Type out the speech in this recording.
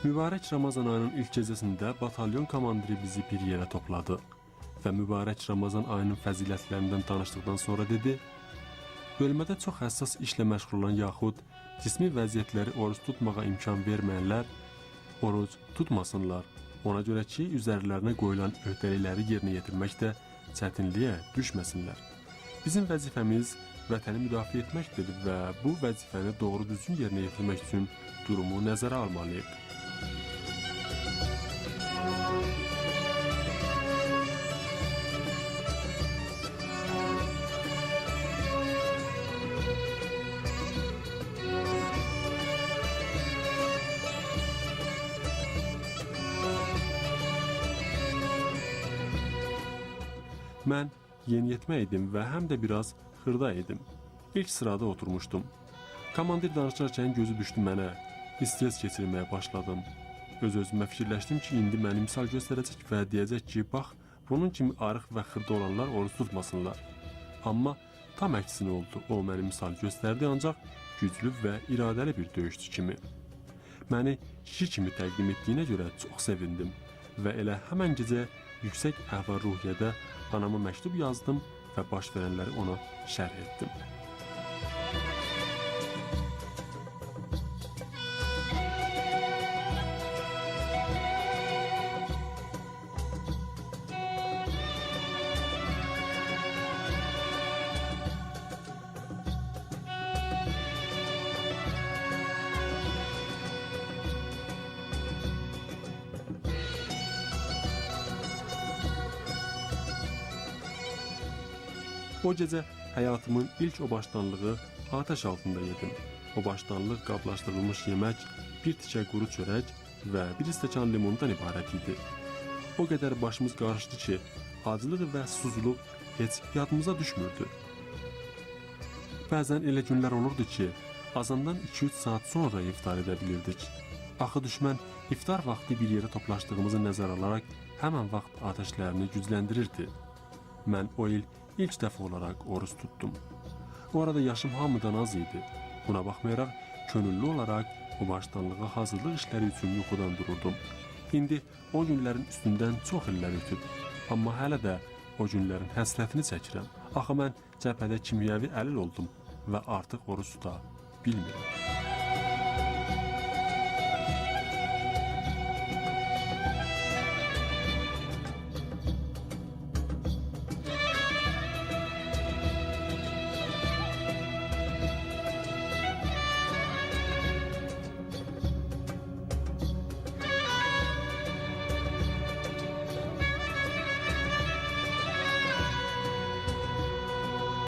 Mübarək Ramazan ayının ilk gecəsində batalyon komandiri bizi bir yerə topladı və mübarək Ramazan ayının fəzilətlərindən danışdıqdan sonra dedi: "Bölmədə çox həssas işlə məşğul olan yaxud cismi vəziyyətləri oruç tutmağa imkan verməyənlər oruc tutmasınlar. Ona görə ki, üzərlərinə qoyulan öhdəlikləri yerinə yetirməkdə çətinliyə düşməsinlər. Bizim vəzifəmiz vətəni müdafiə etməkdir və bu vəzifəni doğru düzgün yerinə yetirmək üçün durumu nəzərə almalıyıq." Mən yeniyetmə idim və həm də biraz xırda idim. İlk sırada oturmuşdum. Komandir danışarkən gözü düşdü mənə. Stres keçirməyə başladım. Öz-özümə fikirləşdim ki, indi mənə misal göstərəcək və deyəcək ki, bax, bunun kimi arıq və xırda olanlar oruç tutmasınlar. Amma tam əksinə oldu. O mənə misal göstərdi, ancaq güclü və iradəli bir döyüşçü kimi. Məni kişi kimi təqdim etdiyinə görə çox sevindim və elə həmən gecə yüksək əhval-ruhiyyədə anama məktub yazdım və baş verənləri ona şərh etdim. O gecə həyatımın ilk o başdanlığı ateş altında yedim. O başdanlıq qablaşdırılmış yemək, bir tikə quru çörək və bir stəkan limondan ibarət idi. O qədər başımız qarışdı ki, acılıq və susuzluq heç yadımıza düşmürdü. Bəzən elə günlər olurdu ki, azandan 2-3 saat sonra iftar edə bilirdik. Axı düşmən iftar vaxtı bir yerə toplaşdığımızı nəzərə alaraq həmən vaxt ateşlərini gücləndirirdi. Mən o il İlk dəfə olaraq oruç tutdum. O arada yaşım hamıdan az idi. Buna baxmayaraq könüllü olaraq o başdanlığa hazırlıq işləri üçün yuxudan dururdum. İndi o günlərin üstündən çox illər ötüb. Amma hələ də o günlərin həsrətini çəkirəm. Axı mən cəbhədə kimyəvi əlil oldum və artıq oruç tuta bilmirəm.